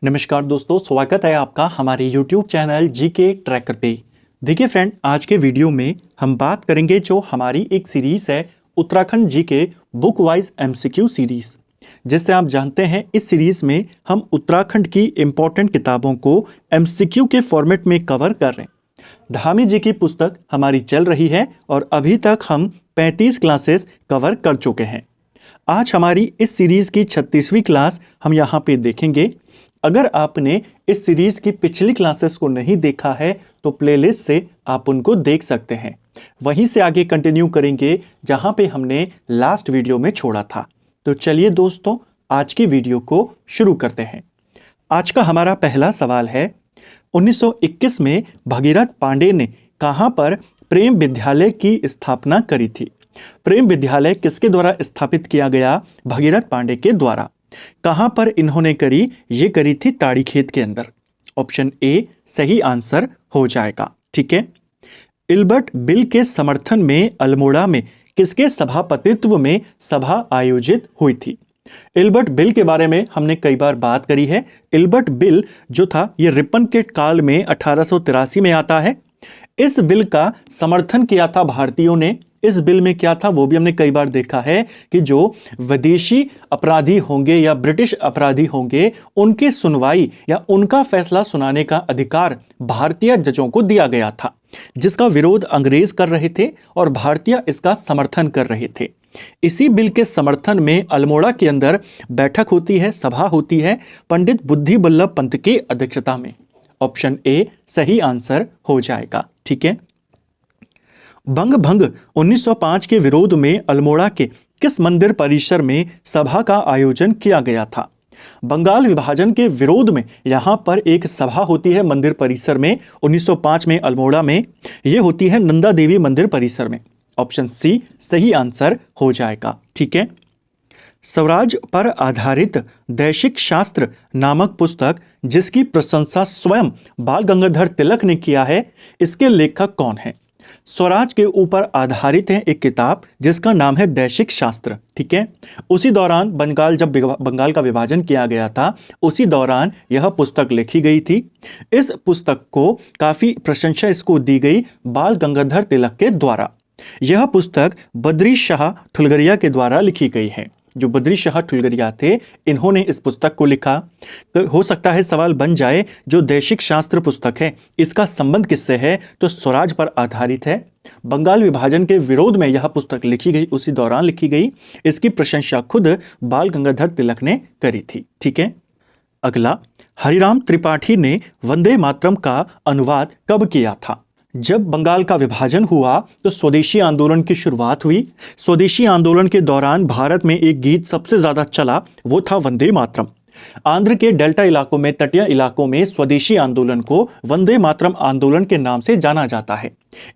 नमस्कार दोस्तों, स्वागत है आपका हमारे YouTube चैनल जीके ट्रैकर पे। देखिए फ्रेंड, आज के वीडियो में हम बात करेंगे जो हमारी एक सीरीज है Uttarakhand GK book wise MCQ series, जिससे आप जानते हैं इस सीरीज में हम उत्तराखंड की इम्पोर्टेंट किताबों को एमसीक्यू के फॉर्मेट में कवर कर रहे हैं। धामी जी की पुस्तक हमारी चल रही है और अभी तक हम 35 क्लासेस कवर कर चुके हैं। आज हमारी इस सीरीज की 36वीं क्लास हम यहाँ पे देखेंगे। अगर आपने इस सीरीज की पिछली क्लासेस को नहीं देखा है तो प्लेलिस्ट से आप उनको देख सकते हैं। वहीं से आगे कंटिन्यू करेंगे जहां पे हमने लास्ट वीडियो में छोड़ा था। तो चलिए दोस्तों, आज की वीडियो को शुरू करते हैं। आज का हमारा पहला सवाल है, 1921 में भगीरथ पांडे ने कहां पर प्रेम विद्यालय की स्थापना करी थी? प्रेम विद्यालय किसके द्वारा स्थापित किया गया? भगीरथ पांडे के द्वारा। कहां पर इन्होंने करी? ये करी थी ताड़ीखेत के अंदर। ऑप्शन ए सही आंसर हो जाएगा। ठीक है। इल्बर्ट बिल के समर्थन में अल्मोड़ा में किसके सभापतित्व में सभा आयोजित हुई थी? इल्बर्ट बिल के बारे में हमने कई बार बात करी है। इल्बर्ट बिल जो था ये रिपन के काल में 1883 में आता है। इस बिल का समर्थन किया था भारतीयों ने। इस बिल में क्या था वो भी हमने कई बार देखा है कि जो विदेशी अपराधी होंगे या ब्रिटिश अपराधी होंगे उनकी सुनवाई या उनका फैसला सुनाने का अधिकार भारतीय जजों को दिया गया था, जिसका विरोध अंग्रेज कर रहे थे और भारतीय इसका समर्थन कर रहे थे। इसी बिल के समर्थन में अल्मोड़ा के अंदर बैठक होती है, सभा होती है पंडित बुद्धि बल्लभ पंत की अध्यक्षता में। ऑप्शन ए सही आंसर हो जाएगा। ठीक है। बंग भंग 1905 के विरोध में अल्मोड़ा के किस मंदिर परिसर में सभा का आयोजन किया गया था? बंगाल विभाजन के विरोध में यहां पर एक सभा होती है मंदिर परिसर में 1905 में अल्मोड़ा में। यह होती है नंदा देवी मंदिर परिसर में। ऑप्शन सी सही आंसर हो जाएगा। ठीक है। स्वराज पर आधारित दैशिक शास्त्र नामक पुस्तक जिसकी प्रशंसा स्वयं बाल गंगाधर तिलक ने किया है, इसके लेखक कौन है? स्वराज के ऊपर आधारित है एक किताब जिसका नाम है दैशिक शास्त्र। ठीक है। उसी दौरान जब बंगाल का विभाजन किया गया था उसी दौरान यह पुस्तक लिखी गई थी। इस पुस्तक को काफी प्रशंसा इसको दी गई बाल गंगाधर तिलक के द्वारा। यह पुस्तक बद्री शाह ठुलगरिया के द्वारा लिखी गई है। जो बद्री शाह ठुलगरिया थे इन्होंने इस पुस्तक को लिखा। तो हो सकता है सवाल बन जाए जो दैशिक शास्त्र पुस्तक है इसका संबंध किससे है? तो स्वराज पर आधारित है। बंगाल विभाजन के विरोध में यह पुस्तक लिखी गई, उसी दौरान लिखी गई। इसकी प्रशंसा खुद बाल गंगाधर तिलक ने करी थी। ठीक है। अगला, हरिराम त्रिपाठी ने वंदे मातरम का अनुवाद कब किया था? जब बंगाल का विभाजन हुआ तो स्वदेशी आंदोलन की शुरुआत हुई। स्वदेशी आंदोलन के दौरान भारत में एक गीत सबसे ज्यादा चला, वो था वंदे मातरम। आंध्र के डेल्टा इलाकों में, तटीय इलाकों में स्वदेशी आंदोलन को वंदे मातरम आंदोलन के नाम से जाना जाता है।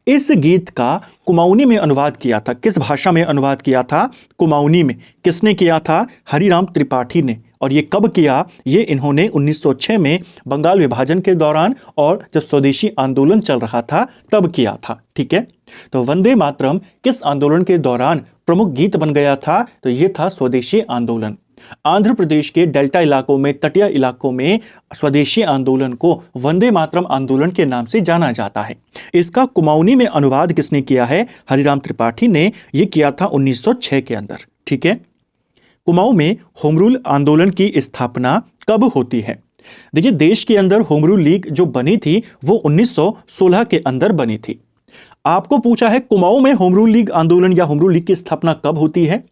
इस गीत का कुमाऊनी में अनुवाद किया था। किस भाषा में अनुवाद किया था? कुमाऊनी में। किसने किया था? हरिराम त्रिपाठी ने। और ये कब किया? ये इन्होंने 1906 में बंगाल विभाजन के दौरान और जब स्वदेशी आंदोलन चल रहा था तब किया था। ठीक है। तो वंदे मातरम किस आंदोलन के दौरान प्रमुख गीत बन गया था? तो ये था स्वदेशी आंदोलन। आंध्र प्रदेश के डेल्टा इलाकों में, तटीय इलाकों में स्वदेशी आंदोलन को वंदे मातरम आंदोलन के नाम से जाना जाता है। इसका कुमाऊनी में अनुवाद किसने किया है? हरिराम त्रिपाठी ने। यह किया था 1906 के अंदर। ठीक है। कुमाऊं में होम रूल आंदोलन की स्थापना कब होती है? देखिए, देश के अंदर होम रूल लीग जो बनी थी वो 1916 के अंदर बनी थी। आपको पूछा है कुमाऊं में होम रूल लीग आंदोलन या होम रूल लीग की स्थापना कब होती है?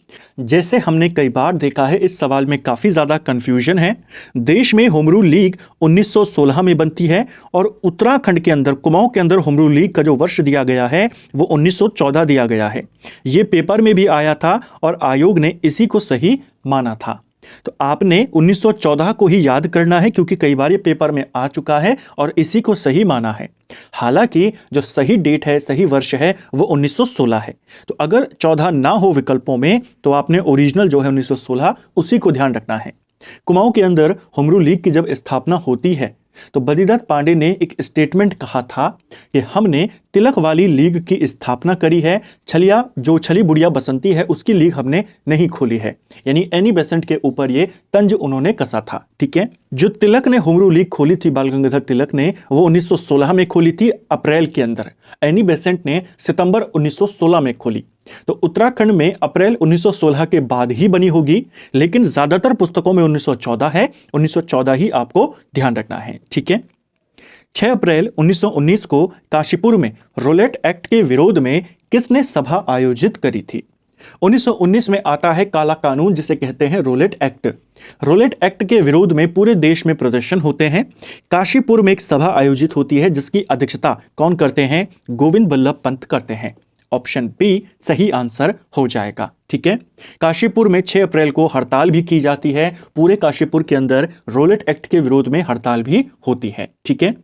जैसे हमने कई बार देखा है इस सवाल में काफी ज्यादा कंफ्यूजन है। देश में होम रूल लीग 1916 में बनती है और उत्तराखंड के अंदर, कुमाऊं के अंदर होम रूल लीग का जो वर्ष दिया गया है वो 1914 दिया गया है। ये पेपर में भी आया था और आयोग ने इसी को सही माना था। तो आपने 1914 को ही याद करना है क्योंकि कई बार ये पेपर में आ चुका है और इसी को सही माना है। हालांकि जो सही डेट है, सही वर्ष है वो 1916 है। तो अगर 14 ना हो विकल्पों में तो आपने ओरिजिनल जो है 1916 उसी को ध्यान रखना है। कुमाऊं के अंदर होम रूल लीग की जब स्थापना होती है तो बद्रीदत्त पांडे ने एक स्टेटमेंट कहा था कि हमने तिलक वाली लीग की स्थापना करी है, जो छली बुढ़िया बसंती है उसकी लीग हमने नहीं खोली है। यानी एनी बेसेंट के ऊपर ये तंज उन्होंने कसा था। ठीक है, जो तिलक ने होमरू लीग खोली थी बाल गंगाधर तिलक ने, वो 1916 में खोली थी अप्रैल के अंदर। एनी बेसेंट ने सितंबर 1916 में खोली। तो उत्तराखंड में अप्रैल 1916 के बाद ही बनी होगी, लेकिन ज्यादातर पुस्तकों में 1914 है। 1914 ही आपको ध्यान रखना है। ठीक है, 6 अप्रैल 1919 को काशीपुर में रोलेट एक्ट के विरोध में किसने सभा आयोजित करी थी? 1919 में आता है काला कानून, जिसे कहते हैं रोलेट एक्ट। रोलेट एक्ट के विरोध में पूरे देश में प्रदर्शन होते हैं। काशीपुर में एक सभा आयोजित होती है जिसकी अध्यक्षता कौन करते हैं? गोविंद बल्लभ पंत करते हैं। ऑप्शन बी सही आंसर हो जाएगा। ठीक है, काशीपुर में 6 अप्रैल को हड़ताल भी की जाती है। पूरे काशीपुर के अंदर रोलेट एक्ट के विरोध में हड़ताल भी होती है। ठीक है,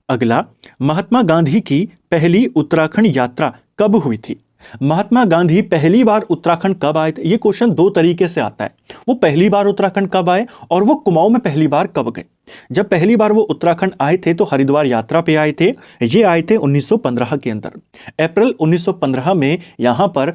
अगला, महात्मा गांधी की पहली उत्तराखंड यात्रा कब हुई थी? महात्मा गांधी पहली बार उत्तराखंड कब आए थे? ये क्वेश्चन दो तरीके से आता है। वो पहली बार उत्तराखंड कब आए और वो कुमाऊं में पहली बार कब गए। जब पहली बार वो उत्तराखंड आए थे तो हरिद्वार यात्रा पे आए थे। ये आए थे 1915 के अंदर। अप्रैल 1915 में यहां पर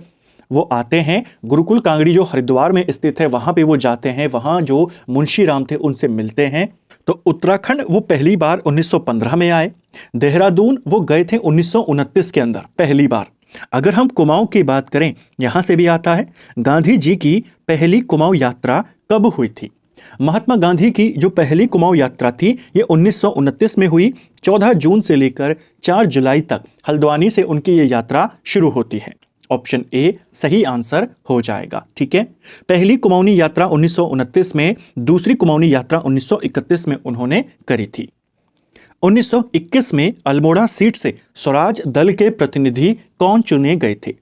वो आते हैं। गुरुकुल कांगड़ी जो हरिद्वार में स्थित है वहां पे वो जाते हैं। वहां जो मुंशी राम थे उनसे मिलते हैं। तो उत्तराखंड वो पहली बार 1915 में आए। देहरादून वो गए थे 1929 के अंदर पहली बार। अगर हम कुमाऊं की बात करें, यहां से भी आता है गांधी जी की पहली कुमाऊं यात्रा कब हुई थी? महात्मा गांधी की जो पहली कुमाऊं यात्रा थी ये 1929 में हुई। 14 जून से लेकर 4 जुलाई तक हल्द्वानी से उनकी ये यात्रा शुरू होती है। ऑप्शन ए सही आंसर हो जाएगा। ठीक है, पहली कुमाऊनी यात्रा 1929 में, दूसरी कुमाऊनी यात्रा 1931 में उन्होंने करी थी। 1921 में अल्मोड़ा सीट से स्वराज दल के प्रतिनिधि कौन चुने गए थे?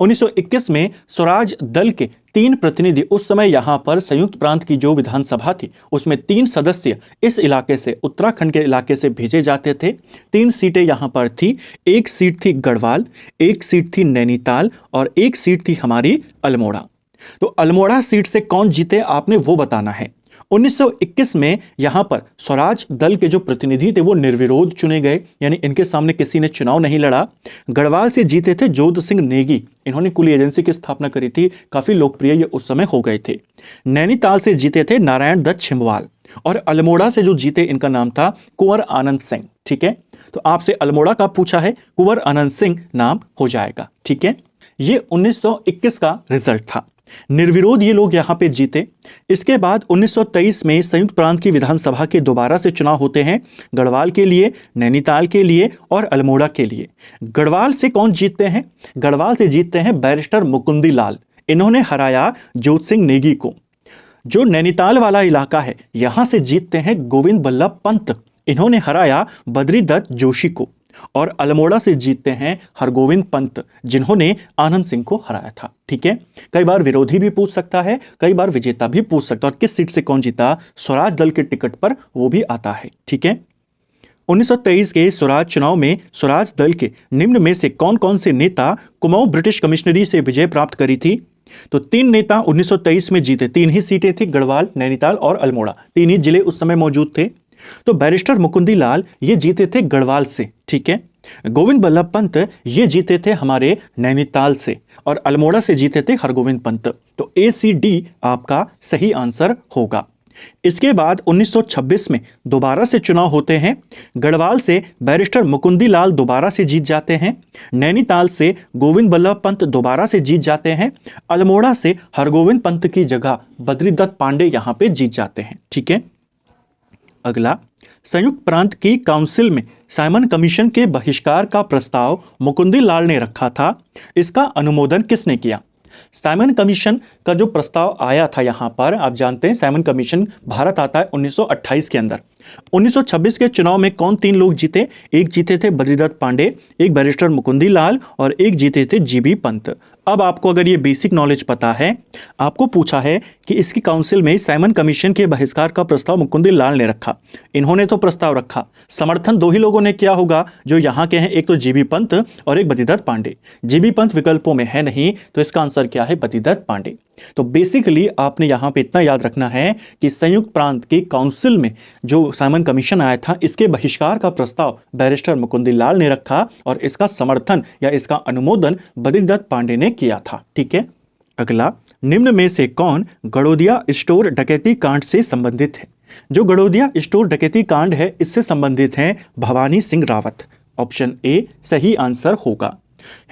1921 में स्वराज दल के 3 प्रतिनिधि, उस समय यहां पर संयुक्त प्रांत की जो विधानसभा थी उसमें 3 सदस्य इस इलाके से, उत्तराखंड के इलाके से भेजे जाते थे। 3 सीटें यहां पर थी। एक सीट थी गढ़वाल, एक सीट थी नैनीताल और एक सीट थी हमारी अल्मोड़ा। तो अल्मोड़ा सीट से कौन जीते आपने वो बताना है। 1921 में यहां पर स्वराज दल के जो प्रतिनिधि थे वो निर्विरोध चुने गए, यानी इनके सामने किसी ने चुनाव नहीं लड़ा। गढ़वाल से जीते थे जोध सिंह नेगी, इन्होंने कुली एजेंसी की स्थापना करी थी, काफी लोकप्रिय ये उस समय हो गए थे। नैनीताल से जीते थे नारायण दत्त छिंबवाल और अल्मोड़ा से जो जीते इनका नाम था कुंवर आनंद सिंह। ठीक है, तो आपसे अल्मोड़ा का पूछा है, कुंवर आनंद सिंह नाम हो जाएगा। ठीक है, ये 1921 का रिजल्ट था। निर्विरोध ये लोग यहां पे जीते। इसके बाद 1923 में संयुक्त प्रांत की विधानसभा के दोबारा से चुनाव होते हैं, गढ़वाल के लिए, नैनीताल के लिए और अल्मोड़ा के लिए। गढ़वाल से कौन जीतते हैं? गढ़वाल से जीतते हैं बैरिस्टर मुकुंदी लाल, इन्होंने हराया जोत सिंह नेगी को। जो नैनीताल वाला इलाका है यहां से जीतते हैं गोविंद बल्लभ पंत, इन्होंने हराया बद्रीदत्त जोशी को। और अल्मोड़ा से जीतते हैं हरगोविंद पंत, जिन्होंने आनंद सिंह को हराया था। ठीक है, कई बार विरोधी भी पूछ सकता है, कई बार विजेता भी पूछ सकता है। और किस सीट से कौन जीता स्वराज दल के टिकट पर, वो भी आता है। ठीक है, 1923 के स्वराज चुनाव में स्वराज दल के निम्न में से कौन कौन से नेता कुमाऊं ब्रिटिश कमिश्नरी से विजय प्राप्त करी थी? तो 3 नेता 1923 में जीते। 3 ही सीटें थी, गढ़वाल, नैनीताल और अल्मोड़ा, 3 ही जिले उस समय मौजूद थे। तो बैरिस्टर मुकुंदी लाल ये जीते थे गढ़वाल से। ठीक है, गोविंद बल्लभ पंत ये जीते थे हमारे नैनीताल से और अल्मोड़ा से जीते थे हरगोविंद पंत। तो ACD आपका सही आंसर होगा। इसके बाद 1926 में दोबारा से चुनाव होते हैं। गढ़वाल से बैरिस्टर मुकुंदी लाल दोबारा से जीत जाते हैं। नैनीताल से गोविंद बल्लभ पंत दोबारा से जीत जाते हैं। अल्मोड़ा से हरगोविंद पंत की जगह बद्रीदत्त पांडे यहां पे जीत जाते हैं। ठीक है, अगला, संयुक्त प्रांत की काउंसिल में साइमन कमीशन के बहिष्कार का प्रस्ताव मुकुंदी लाल ने रखा था, इसका अनुमोदन किसने किया? साइमन कमीशन का जो प्रस्ताव आया था यहां पर, आप जानते हैं साइमन कमीशन भारत आता है 1928 के अंदर। 1926 के चुनाव में कौन 3 लोग जीते? एक जीते थे बद्रीदत्त पांडे, एक बैरिस्टर मुकुंदी लाल और एक जीते थे GB पंत। अब आपको अगर ये बेसिक नॉलेज पता है, आपको पूछा है कि इसकी काउंसिल में साइमन कमीशन के बहिष्कार का प्रस्ताव मुकुंदी लाल ने रखा, इन्होंने तो प्रस्ताव रखा, समर्थन 2 ही लोगों ने किया होगा जो यहाँ के हैं, एक तो GB पंत और एक बद्रीदत्त पांडे। GB पंत विकल्पों में है नहीं, तो इसका आंसर क्या है? बद्रीदत्त पांडे। तो बेसिकली आपने यहाँ पे इतना याद रखना है कि संयुक्त प्रांत की काउंसिल में जो साइमन कमीशन आया था, इसके बहिष्कार का प्रस्ताव बैरिस्टर मुकुंदलाल ने रखा और इसका समर्थन या इसका अनुमोदन बद्रीदत्त पांडे ने किया था। ठीक है, अगला, निम्न में से कौन गड़ोदिया स्टोर डकैती कांड से संबंधित है? जो गड़ोदिया स्टोर डकैती कांड है इससे संबंधित है भवानी सिंह रावत। ऑप्शन ए सही आंसर होगा।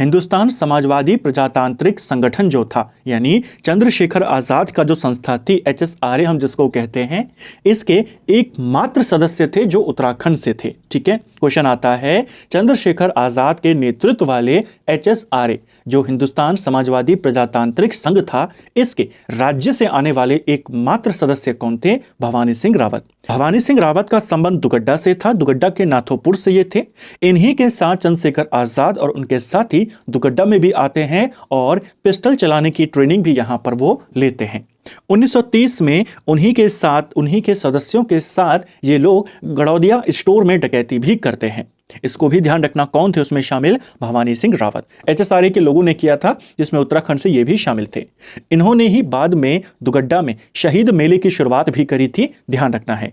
हिंदुस्तान समाजवादी प्रजातांत्रिक संगठन जो था, यानी चंद्रशेखर आजाद का जो संस्था थी, HSRA हम जिसको कहते हैं, इसके एकमात्र सदस्य थे जो उत्तराखंड से थे। ठीक है, क्वेश्चन आता है चंद्रशेखर आजाद के नेतृत्व वाले HSRA जो हिंदुस्तान समाजवादी प्रजातांत्रिक संघ था, इसके राज्य से आने वाले एकमात्र सदस्य कौन थे? भवानी सिंह रावत। भवानी सिंह रावत का संबंध दुगड्डा से था, दुगड्डा के नाथोपुर से ये थे। इन्हीं के साथ चंद्रशेखर आजाद और उनके साथी दुगड्डा में भी आते हैं और पिस्टल चलाने की ट्रेनिंग भी यहां पर वो लेते हैं। 1930 में उन्हीं के साथ, उन्हीं के सदस्यों के साथ ये लोग गड़ौदिया स्टोर में डकैती भी करते हैं। इसको भी ध्यान रखना, कौन थे उसमें शामिल? भवानी सिंह रावत। HSRA के लोगों ने किया था, जिसमें उत्तराखंड से ये भी शामिल थे। इन्होंने ही बाद में दुगड्डा में शहीद मेले की शुरुआत भी करी थी, ध्यान रखना है।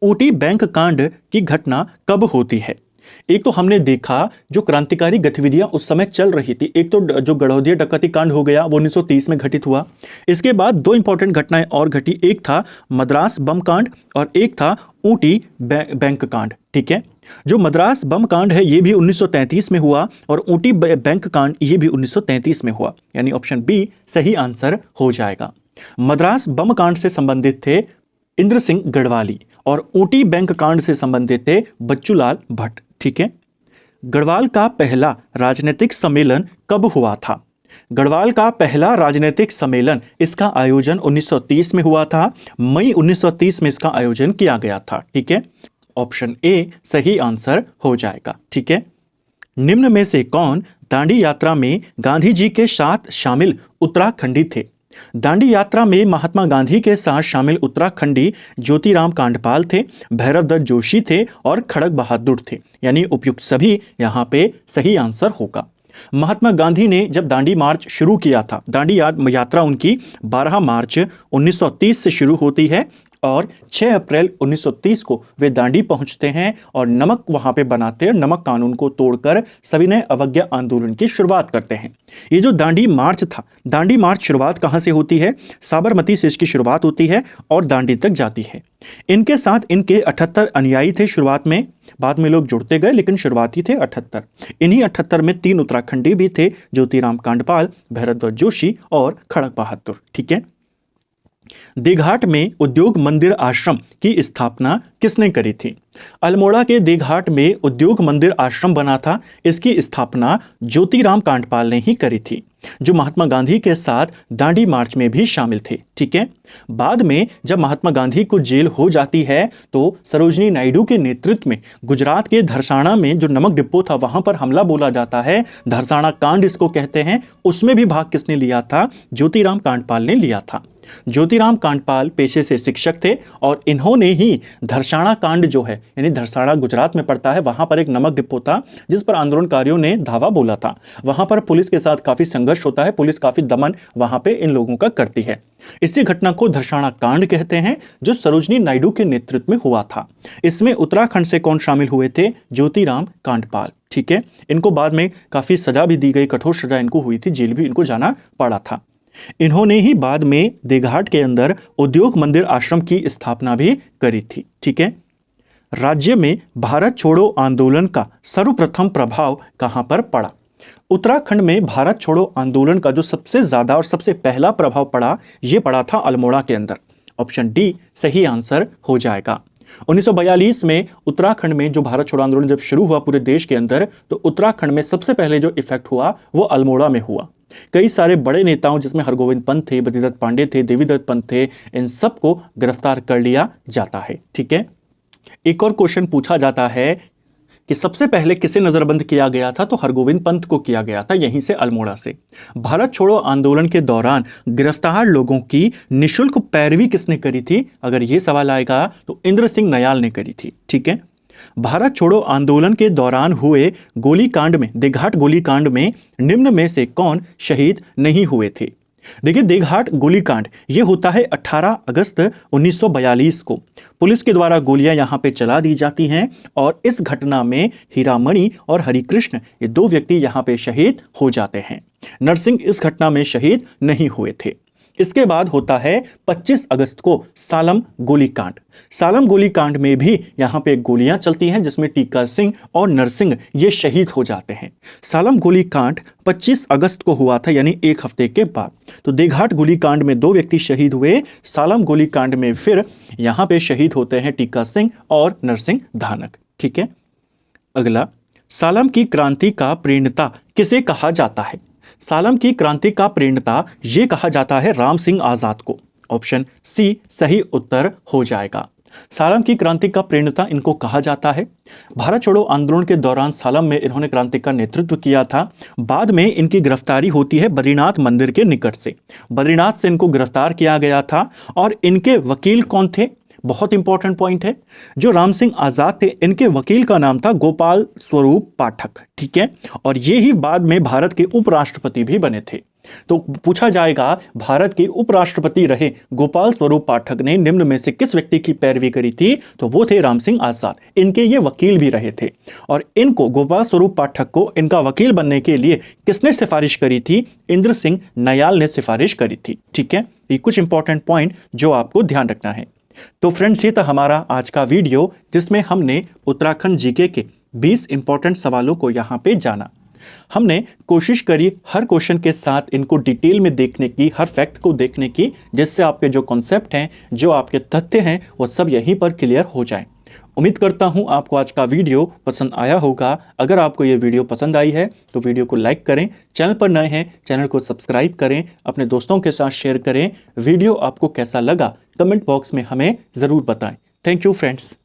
ऊटी बैंक कांड की घटना कब होती है? एक तो हमने देखा जो क्रांतिकारी गतिविधियां उस समय चल रही थी, एक तो जो गड़ौदिया डकैती कांड हो गया वो 1930 में घटित हुआ। इसके बाद दो इंपॉर्टेंट घटनाएं और घटी, एक था मद्रास बम कांड और एक था ऊटी बैंक कांड। ठीक है, जो मद्रास बम कांड है ये भी 1933 में हुआ और ऊटी बैंक कांड ये भी 1933 में हुआ, यानी ऑप्शन बी सही आंसर हो जाएगा। मद्रास बम कांड से संबंधित थे इंद्र सिंह गढ़वाली और ऊटी बैंक कांड से संबंधित थे बच्चूलाल भट्ट। ठीक है, गढ़वाल का पहला राजनीतिक सम्मेलन कब हुआ था? गढ़वाल का पहला राजनीतिक सम्मेलन, इसका आयोजन 1930 में हुआ था, मई 1930 में इसका आयोजन किया गया था। ठीक है, ऑप्शन ए सही आंसर हो जाएगा। ठीक है, निम्न में से कौन दांडी यात्रा में गांधी जी के साथ शामिल उत्तराखंडी थे? दांडी यात्रा में महात्मा गांधी के साथ शामिल उत्तराखंडी ज्योतिराम कांडपाल थे, भैरवदत्त जोशी थे और खड़ग बहादुर थे, यानी उपयुक्त सभी यहाँ पे सही आंसर होगा। महात्मा गांधी ने जब दांडी मार्च शुरू किया था, दांडी यात्रा उनकी 12 मार्च 1930 से शुरू होती है और 6 अप्रैल 1930 को वे दांडी पहुंचते हैं और नमक वहां पे बनाते हैं, नमक कानून को तोड़कर सविनय अवज्ञा आंदोलन की शुरुआत करते हैं। ये जो दांडी मार्च था, दांडी मार्च शुरुआत कहां से होती है? साबरमती से इसकी शुरुआत होती है और दांडी तक जाती है। इनके साथ इनके 78 अनुयायी थे शुरुआत में, बाद में लोग जुड़ते गए, लेकिन शुरुआती थे 78। इन्हीं 78 में 3 उत्तराखंडी भी थे, ज्योतिराम कांडपाल, भैरवदत्त जोशी और खड़ग बहादुर। ठीक है, देघाट में उद्योग मंदिर आश्रम की स्थापना किसने करी थी? अल्मोड़ा के देघाट में उद्योग मंदिर आश्रम बना था, इसकी स्थापना ज्योतिराम कांडपाल ने ही करी थी, जो महात्मा गांधी के साथ दांडी मार्च में भी शामिल थे। ठीक है, बाद में जब महात्मा गांधी को जेल हो जाती है तो सरोजनी नायडू के नेतृत्व में गुजरात के धरसाना में जो नमक डिपो था वहां पर हमला बोला जाता है, धरसाना कांड इसको कहते हैं। उसमें भी भाग किसने लिया था? ज्योतिराम कांडपाल ने लिया था। ज्योतिराम कांडपाल पेशे से शिक्षक थे और इन्होंने ही धरसाना कांड जो है, यानी धरसाना गुजरात में पड़ता है, वहां पर एक नमक डिपो था जिस पर आंदोलनकारियों ने धावा बोला था। वहां पर पुलिस के साथ काफी संघर्ष होता है, पुलिस काफी दमन वहां पे इन लोगों का करती है। इसी घटना को धरसाना कांड कहते हैं, जो सरोजनी नायडू के नेतृत्व में हुआ था। इसमें उत्तराखंड से कौन शामिल हुए थे? ज्योतिराम कांडपाल। ठीक है, इनको बाद में काफी सजा भी दी गई, कठोर सजा इनको हुई थी, जेल भी इनको जाना पड़ा था। इन्होंने ही बाद में देघाट के अंदर उद्योग मंदिर आश्रम की स्थापना भी करी थी। ठीक है, राज्य में भारत छोड़ो आंदोलन का सर्वप्रथम प्रभाव कहां पर पड़ा? उत्तराखंड में भारत छोड़ो आंदोलन का जो सबसे ज्यादा और सबसे पहला प्रभाव पड़ा, यह पड़ा था अल्मोड़ा के अंदर। ऑप्शन डी सही आंसर हो जाएगा। 1942 में उत्तराखंड में जो भारत छोड़ो आंदोलन जब शुरू हुआ पूरे देश के अंदर, तो उत्तराखंड में सबसे पहले जो इफेक्ट हुआ वो अल्मोड़ा में हुआ। कई सारे बड़े नेताओं, जिसमें हरगोविंद पंत थे, बद्रीदत्त पांडे थे, देवीदत्त पंत थे, इन सबको गिरफ्तार कर लिया जाता है। ठीक है, एक और क्वेश्चन पूछा जाता है कि सबसे पहले किसे नजरबंद किया गया था? तो हरगोविंद पंत को किया गया था, यहीं से अल्मोड़ा से। भारत छोड़ो आंदोलन के दौरान गिरफ्तार लोगों की निःशुल्क पैरवी किसने करी थी? अगर यह सवाल आएगा तो इंद्र सिंह नयाल ने करी थी। ठीक है, भारत छोड़ो आंदोलन के दौरान हुए गोलीकांड में, देघाट गोलीकांड में निम्न में से कौन शहीद नहीं हुए थे? देखिए, देघाट गोलीकांड ये होता है 18 अगस्त 1942 को। पुलिस के द्वारा गोलियां यहां पे चला दी जाती हैं और इस घटना में हीरामणि और हरिकृष्ण ये दो व्यक्ति यहां पे शहीद हो जाते हैं। नरसिंह इस घटना में शहीद नहीं हुए थे। इसके बाद होता है 25 अगस्त को सालम गोलीकांड। सालम गोलीकांड में भी यहाँ पे गोलियां चलती हैं जिसमें टीका सिंह और नरसिंह ये शहीद हो जाते हैं। सालम गोलीकांड 25 अगस्त को हुआ था, यानी एक हफ्ते के बाद। तो देघाट गोलीकांड में 2 व्यक्ति शहीद हुए, सालम गोलीकांड में फिर यहाँ पे शहीद होते हैं टीका सिंह और नरसिंह धानक। ठीक है, अगला, सालम की क्रांति का प्रणेता किसे कहा जाता है? सालम की क्रांति का प्रणेता ये कहा जाता है राम सिंह आजाद को। ऑप्शन सी सही उत्तर हो जाएगा। सालम की क्रांति का प्रणेता इनको कहा जाता है। भारत छोड़ो आंदोलन के दौरान सालम में इन्होंने क्रांति का नेतृत्व किया था। बाद में इनकी गिरफ्तारी होती है बद्रीनाथ मंदिर के निकट से। बद्रीनाथ से इनको गिरफ्तार किया गया था और इनके वकील कौन थे? बहुत इंपॉर्टेंट पॉइंट है। जो राम सिंह आजाद थे, इनके वकील का नाम था गोपाल स्वरूप पाठक। ठीक है, और ये ही बाद में भारत के उपराष्ट्रपति भी बने थे। तो पूछा जाएगा, भारत के उपराष्ट्रपति रहे गोपाल स्वरूप पाठक ने निम्न में से किस व्यक्ति की पैरवी करी थी? तो वो थे राम सिंह आजाद। इनके ये वकील भी रहे थे और इनको, गोपाल स्वरूप पाठक को, इनका वकील बनने के लिए किसने सिफारिश करी थी? इंद्र सिंह नयाल ने सिफारिश करी थी। ठीक है, ये कुछ इंपॉर्टेंट पॉइंट जो आपको ध्यान रखना है। तो फ्रेंड्स, ये था हमारा आज का वीडियो जिसमें हमने उत्तराखंड जीके के 20 इंपॉर्टेंट सवालों को यहाँ पे जाना। हमने कोशिश करी हर क्वेश्चन के साथ इनको डिटेल में देखने की, हर फैक्ट को देखने की, जिससे आपके जो कॉन्सेप्ट हैं, जो आपके तथ्य हैं, वो सब यहीं पर क्लियर हो जाएं। उम्मीद करता हूं आपको आज का वीडियो पसंद आया होगा। अगर आपको ये वीडियो पसंद आई है तो वीडियो को लाइक करें, चैनल पर नए हैं चैनल को सब्सक्राइब करें, अपने दोस्तों के साथ शेयर करें। वीडियो आपको कैसा लगा कमेंट बॉक्स में हमें ज़रूर बताएं। Thank you friends.